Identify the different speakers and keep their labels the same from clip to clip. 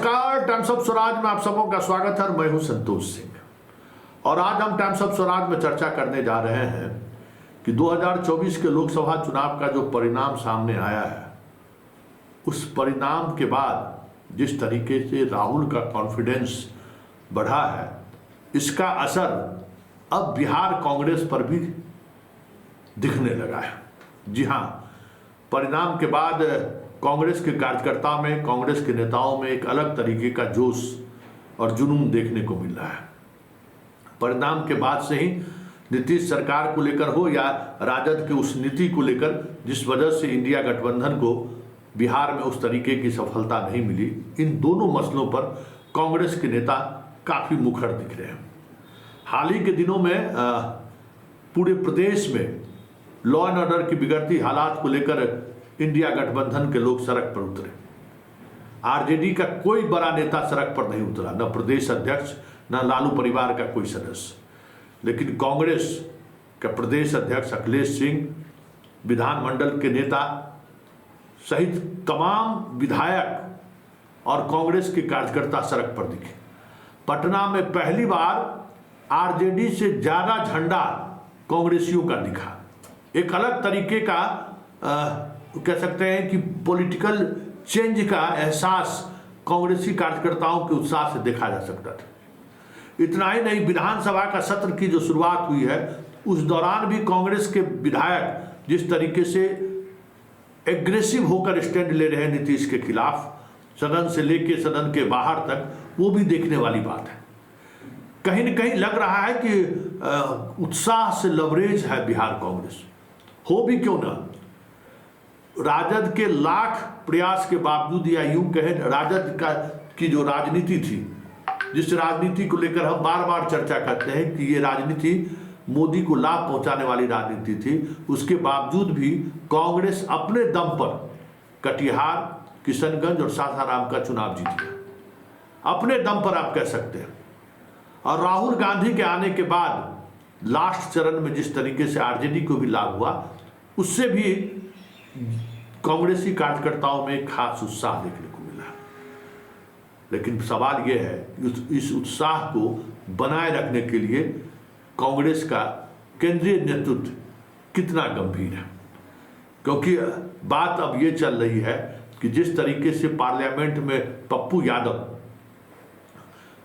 Speaker 1: नमस्कार, times of Swaraj में आप सबों का स्वागत है। मैं हूं संतोष सिंह और आज हम टाइम्स ऑफ स्वराज में चर्चा करने जा रहे हैं कि 2024 के लोकसभा चुनाव का जो परिणाम सामने आया है, उस परिणाम के बाद जिस तरीके से राहुल का कॉन्फिडेंस बढ़ा है, इसका असर अब बिहार कांग्रेस पर भी दिखने लगा है। जी हाँ, परिणाम के बाद कांग्रेस के कार्यकर्ताओं में, कांग्रेस के नेताओं में एक अलग तरीके का जोश और जुनून देखने को मिल रहा है। परिणाम के बाद से ही नीतीश सरकार को लेकर हो या राजद के उस नीति को लेकर जिस वजह से इंडिया गठबंधन को बिहार में उस तरीके की सफलता नहीं मिली, इन दोनों मसलों पर कांग्रेस के नेता काफ़ी मुखर दिख रहे हैं। हाल ही के दिनों में पूरे प्रदेश में लॉ एंड ऑर्डर की बिगड़ती हालात को लेकर इंडिया गठबंधन के लोग सड़क पर उतरे। आरजेडी का कोई बड़ा नेता सड़क पर नहीं उतरा, न प्रदेश अध्यक्ष, न लालू परिवार का कोई सदस्य, लेकिन कांग्रेस का प्रदेश अध्यक्ष अखिलेश सिंह, विधानमंडल के नेता सहित तमाम विधायक और कांग्रेस के कार्यकर्ता सड़क पर दिखे। पटना में पहली बार आरजेडी से ज्यादा झंडा कांग्रेसियों का दिखा। एक अलग तरीके का कह सकते हैं कि पॉलिटिकल चेंज का एहसास कांग्रेसी कार्यकर्ताओं के उत्साह से देखा जा सकता था। इतना ही नहीं, विधानसभा का सत्र की जो शुरुआत हुई है, उस दौरान भी कांग्रेस के विधायक जिस तरीके से एग्रेसिव होकर स्टैंड ले रहे हैं नीतीश के खिलाफ, सदन से लेके सदन के बाहर तक, वो भी देखने वाली बात है। कहीं न कहीं लग रहा है कि उत्साह से लवरेज है बिहार कांग्रेस। हो भी क्यों ना, राजद के लाख प्रयास के बावजूद, या यूं कहें राजद की जो राजनीति थी, जिस राजनीति को लेकर हम बार बार चर्चा करते हैं कि ये राजनीति मोदी को लाभ पहुंचाने वाली राजनीति थी, उसके बावजूद भी कांग्रेस अपने दम पर कटिहार, किशनगंज और सासाराम का चुनाव जीत गया। अपने दम पर आप कह सकते हैं। और राहुल गांधी के आने के बाद लास्ट चरण में जिस तरीके से आरजेडी को भी लाभ हुआ, उससे भी कांग्रेसी कार्यकर्ताओं में खास उत्साह देखने को मिला। लेकिन सवाल यह है कि इस उत्साह को बनाए रखने के लिए कांग्रेस का केंद्रीय नेतृत्व कितना गंभीर है, क्योंकि बात अब ये चल रही है कि जिस तरीके से पार्लियामेंट में पप्पू यादव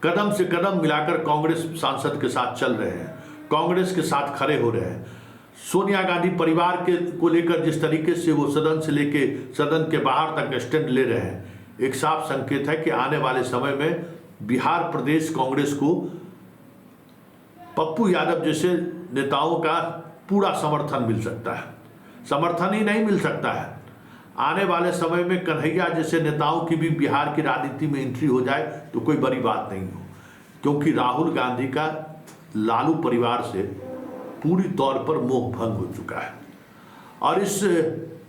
Speaker 1: कदम से कदम मिलाकर कांग्रेस सांसद के साथ चल रहे हैं, कांग्रेस के साथ खड़े हो रहे हैं, सोनिया गांधी परिवार को लेकर जिस तरीके से वो सदन से लेके सदन के बाहर तक स्टैंड ले रहे हैं, एक साफ संकेत है कि आने वाले समय में बिहार प्रदेश कांग्रेस को पप्पू यादव जैसे नेताओं का पूरा समर्थन मिल सकता है। समर्थन ही नहीं मिल सकता है, आने वाले समय में कन्हैया जैसे नेताओं की भी बिहार की राजनीति में एंट्री हो जाए तो कोई बड़ी बात नहीं हो, क्योंकि राहुल गांधी का लालू परिवार से पूरी तौर पर मोह भंग हो चुका है। और इस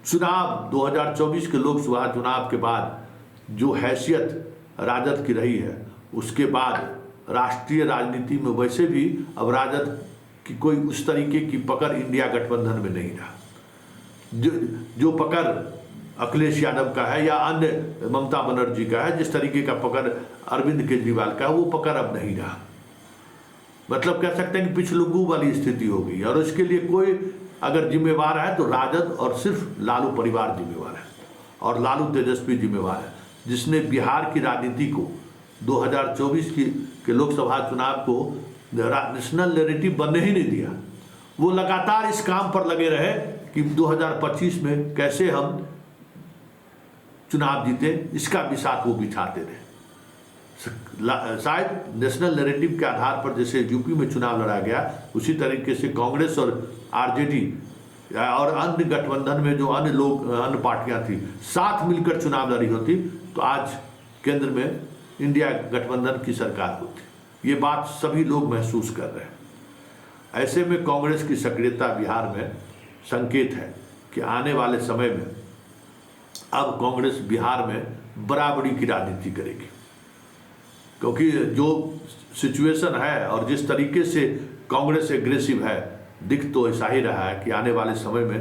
Speaker 1: चुनाव 2024 के लोकसभा चुनाव के बाद जो हैसियत राजद की रही है, उसके बाद राष्ट्रीय राजनीति में वैसे भी अब राजद की कोई उस तरीके की पकड़ इंडिया गठबंधन में नहीं रहा। जो पकड़ अखिलेश यादव का है या अन्य ममता बनर्जी का है, जिस तरीके का पकड़ अरविंद केजरीवाल का है, वो पकड़ अब नहीं रहा। मतलब कह सकते हैं कि पिछलुगू वाली स्थिति हो गई। और इसके लिए कोई अगर जिम्मेवार है तो राजद और सिर्फ लालू परिवार जिम्मेवार है, और लालू तेजस्वी जिम्मेवार है, जिसने बिहार की राजनीति को 2024 के लोकसभा चुनाव को नेशनल नैरेटिव बनने ही नहीं दिया। वो लगातार इस काम पर लगे रहे कि 2025 में कैसे हम चुनाव जीते, इसका बिसात वो बिछाते रहे। शायद नेशनल नैरेटिव के आधार पर जैसे यूपी में चुनाव लड़ा गया, उसी तरीके से कांग्रेस और आरजेडी और अन्य गठबंधन में जो अन्य लोग, अन्य पार्टियां थी, साथ मिलकर चुनाव लड़ी होती तो आज केंद्र में इंडिया गठबंधन की सरकार होती। ये बात सभी लोग महसूस कर रहे हैं। ऐसे में कांग्रेस की सक्रियता बिहार में संकेत है कि आने वाले समय में अब कांग्रेस बिहार में बराबरी की राजनीति करेगी, क्योंकि जो सिचुएशन है और जिस तरीके से कांग्रेस एग्रेसिव है, दिख तो ऐसा ही रहा है कि आने वाले समय में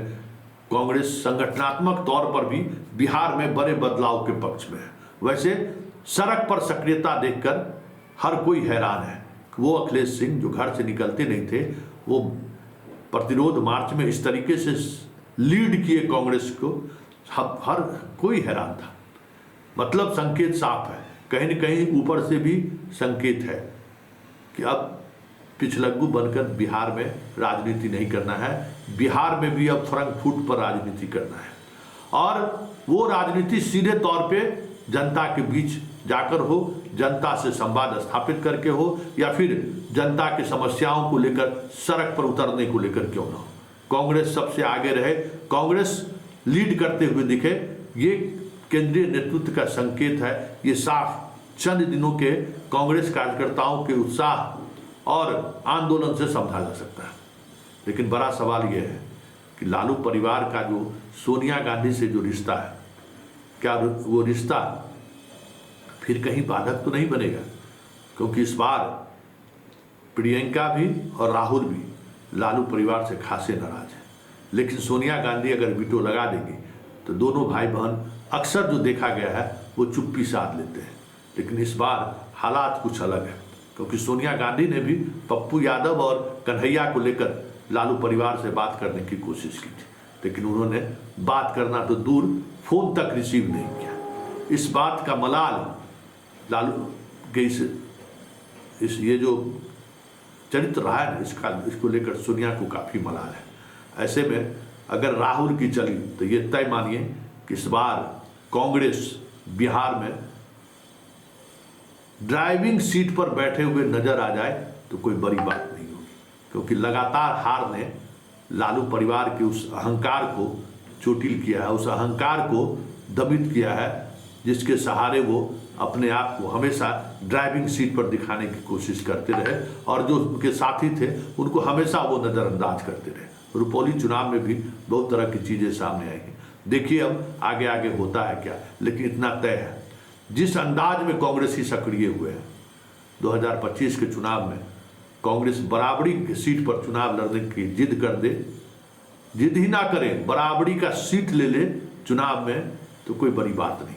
Speaker 1: कांग्रेस संगठनात्मक तौर पर भी बिहार में बड़े बदलाव के पक्ष में है। वैसे सड़क पर सक्रियता देखकर हर कोई हैरान है। वो अखिलेश सिंह जो घर से निकलते नहीं थे, वो प्रतिरोध मार्च में इस तरीके से लीड किए कांग्रेस को, हर कोई हैरान था। मतलब संकेत साफ है, कहीं न कहीं ऊपर से भी संकेत है कि अब पिछलग्गू बनकर बिहार में राजनीति नहीं करना है, बिहार में भी अब फ्रंट फुट पर राजनीति करना है। और वो राजनीति सीधे तौर पे जनता के बीच जाकर हो, जनता से संवाद स्थापित करके हो, या फिर जनता की समस्याओं को लेकर सड़क पर उतरने को लेकर क्यों ना हो। कांग्रेस सबसे आगे रहे, कांग्रेस लीड करते हुए दिखे, ये केंद्रीय नेतृत्व का संकेत है। ये साफ चंद दिनों के कांग्रेस कार्यकर्ताओं के उत्साह और आंदोलन से समझा जा सकता है। लेकिन बड़ा सवाल यह है कि लालू परिवार का जो सोनिया गांधी से जो रिश्ता है, क्या वो रिश्ता फिर कहीं बाधक तो नहीं बनेगा? क्योंकि इस बार प्रियंका भी और राहुल भी लालू परिवार से खासे नाराज हैं। लेकिन सोनिया गांधी अगर वीटो लगा देंगी तो दोनों भाई बहन अक्सर जो देखा गया है वो चुप्पी साध लेते हैं। लेकिन इस बार हालात कुछ अलग है, क्योंकि सोनिया गांधी ने भी पप्पू यादव और कन्हैया को लेकर लालू परिवार से बात करने की कोशिश की थी, लेकिन उन्होंने बात करना तो दूर, फोन तक रिसीव नहीं किया। इस बात का मलाल लालू के इस ये जो चरित्र रहा है ना, इसको लेकर सोनिया को काफ़ी मलाल है। ऐसे में अगर राहुल की चली तो ये तय मानिए कि इस बार कांग्रेस बिहार में ड्राइविंग सीट पर बैठे हुए नजर आ जाए तो कोई बड़ी बात नहीं होगी, क्योंकि लगातार हार ने लालू परिवार के उस अहंकार को चोटिल किया है, उस अहंकार को दमित किया है, जिसके सहारे वो अपने आप को हमेशा ड्राइविंग सीट पर दिखाने की कोशिश करते रहे, और जो उनके साथी थे उनको हमेशा वो नज़रअंदाज करते रहे। रुपौली चुनाव में भी बहुत तरह की चीज़ें सामने आई हैं। देखिए अब आगे आगे होता है क्या, लेकिन इतना तय है जिस अंदाज में कांग्रेसी सक्रिय हुए हैं 2025 के चुनाव में, कांग्रेस बराबरी की सीट पर चुनाव लड़ने की जिद कर दे, जिद ही ना करें, बराबरी का सीट ले ले चुनाव में, तो कोई बड़ी बात नहीं।